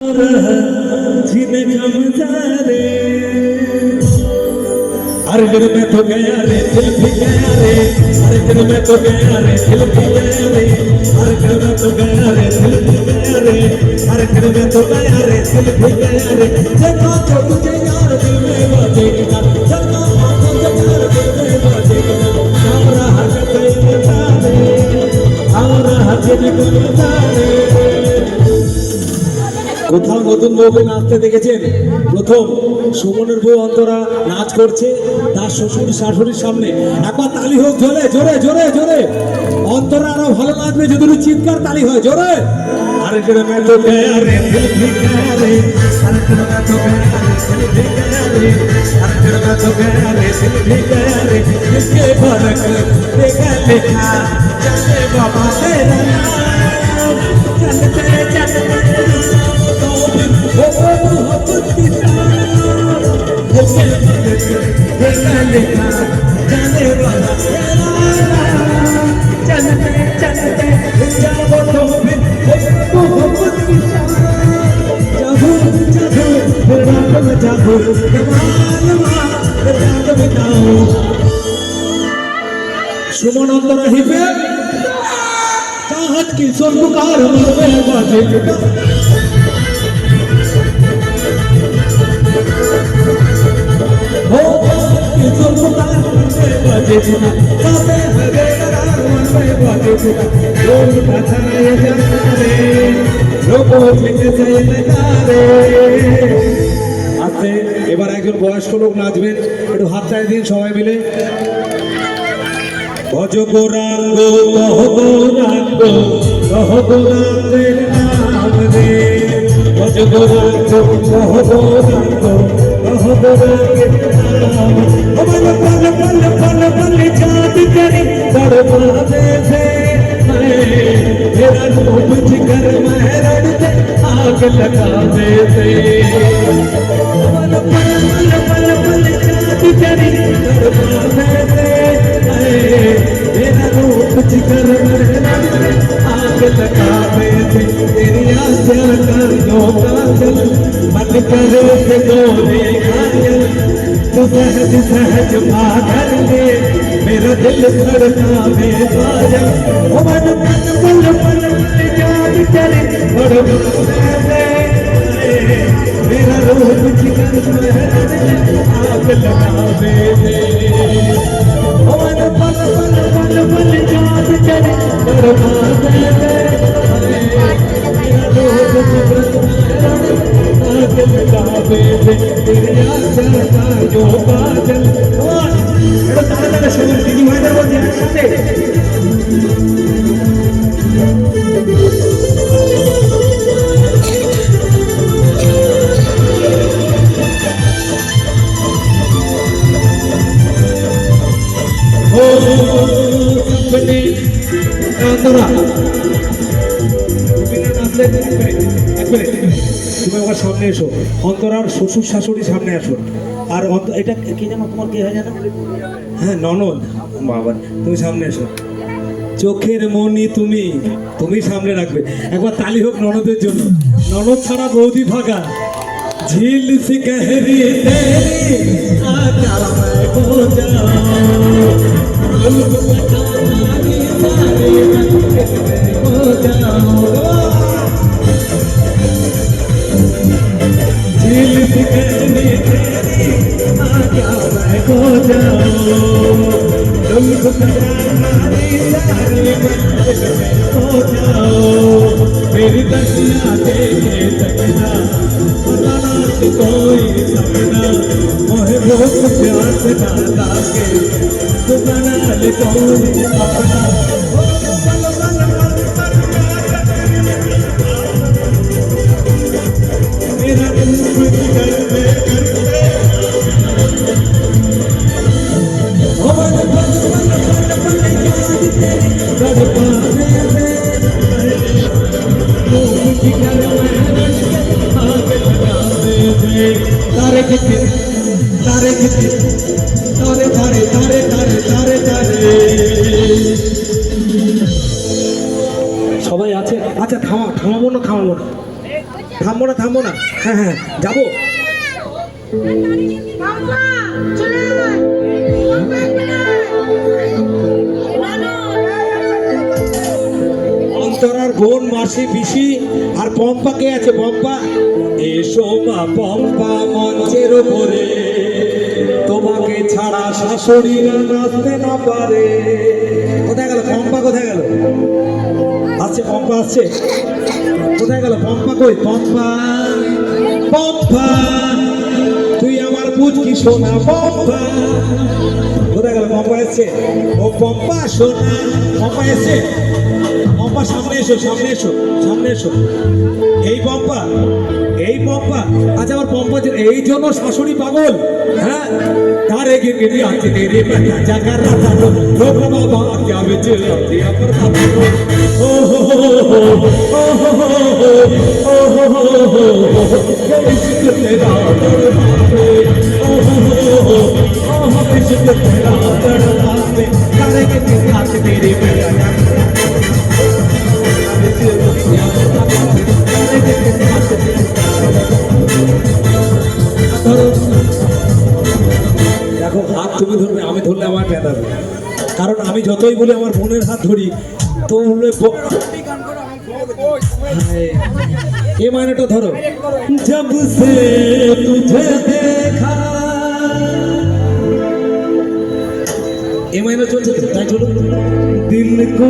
हर दिन में तो गया रे दिल भी गया रे, हर दिन में तो गया रे दिल भी गया रे, हर दिन में तो गया रे दिल भी गया रे, हर दिन में तो गया रे दिल भी गया रे। जगा तो तुझे यार दिल में बाजेगा, जगा तो तुझे यार दिल में बाजेगा। हमारा हक कहीं बता दे, हमारा हक कहीं बता दे। কোথাও নতুন বউকে নাচতে দেখেছেন? প্রথম সুমনের বউ অন্তরা নাচ করছে তার শ্বশুর শাশুড়ির সামনে। একবার তালি হোক জোরে জোরে জোরে জোরে। অন্তরা আরো ভালো নাচবে যদি চিৎকার তালি হয় জোরে। আরে জোরে মে তো গয়া রে দিল ভি গয়া রে, আরে জোরে মে তো গয়া রে দিল ভি গয়া রে, আরে জোরে মে তো গয়া রে দিল ভি গয়া রে। इसके फर्क देखा लिखा चले बाबा तेरा नाम, चलते चलते सुमन अंतरा हिपे चाहत की स्वर्गकार मरवे बाजे हो की स्वर्गकार मरवे बाजे ना काबे हरे करार मरवे बाजे ना लोग कथा ये जाने लोगों मिट से नजारे आते এবার একজন বয়স্ক লোক নাচবেন একটু হাত তালি দিন সবাই মিলে। ভজ গৌরাঙ্গ কহ গৌরাঙ্গ কহ গৌরাঙ্গের নাম রে, ভজ গৌরাঙ্গ কহ গৌরাঙ্গ কহ গৌরাঙ্গের নাম। পল পল পল পল পল চাঁদ करे तड़पावे से मेरा रूप जिगर महरण से आग लगावे से। पल पल पल पल चाँद करे तड़पावे से मेरा रूप जिगर महरण से आग लगावे से। तेरी आशा कर दो काजल मन करे से गोरे घायल, तो सहज सहज पागल ले मेरा दिल धड़कावे बाजा। ओ मन मन पल पल याद करे बड़े मेरा रूप जिगर महरण आग लगावे दे। ओ मन पल पल पल पल याद करे बड़े मेरा रूप जिगर महरण आग लगावे दे। तेरी आशा का जो बादल এটা তারা তারা সবুজ দিদি ভাইদের মধ্যে একসাথে তুমি আমার সামনে এসো, অন্তরার শ্বশুর শাশুড়ি সামনে আসো। আর এটা কি জানো তোমার কি হয় জানো? হ্যাঁ ননদ। বাবা তুমি সামনে এসো, চোখের মনি তুমি তুমি সামনে রাখবে। একবার তালি হোক ননদের জন্য। ননদ ছাড়া বৌদি ফাঁকা। ঝিল সি গহরি তেরি আজা मैं खो जाऊं, खो जाऊं। झिल सी गहरी तेरी आजा मैं खो जाऊं, तुमको तुम्हारी सारी खो जाओ। मेरी दशा देखे सकना बताना कोई सपना, मोहे बहुत प्यार से डाला के तू बना ले कोई अपना। मेरा दिल कर में तारे कितने तारे कितने तारे तारे तारे तारे तारे तारे সবাই আছে। আচ্ছা থামাবো না থামাবো না থামবো না থামবো যাবো না, হ্যাঁ হ্যাঁ যাবো। বাবা চলে আয় বাবা অন্তরার বোন, মাসি, পিসি আর পম্পা কে আছে? পম্পা, এসো মা পম্পা মঞ্চের ওপরে, তোমাকে ছাড়া শাশুড়িরা নাচতে না পারে। কোথায় গেল পম্পা? কোথায় গেল? আসছে পম্পা, আসছে। কোথায় গেল পম্পা? কই পম্পা? পম্পা তুই আমার পুচকি সোনা পম্পা। কোথায় গেল পম্পা? এসছে। ও পম্পা সোনা, পম্পা এসছে। পম্পা সামনে এসো, সামনে এসো, সামনে এসো। এই পম্পা, এই পম্পা। আচ্ছা আমার পম্পা এই জন্য শাশুড়ি পাগল, হ্যাঁ? তারে গিয়ে আছে তেরে বেটা জাগার রাতা লোক বাবা क्या बिच दिया पर ओ हो ओ हो इश्क तेरा तड़पावे ओ हो इश्क तेरा तड़पावे तारे गिए আছে तेरे बेटा দেখো হাত তুমি ধরবে, আমি ধরলে আমার পেটাবে, কারণ আমি যতই বলি আমার বোনের হাত ধরি তো বলবে এ মানেটা ধরো। জব সে তুঝে দেখা, এ মাইনে চলছে, তাই চলো। দিল কো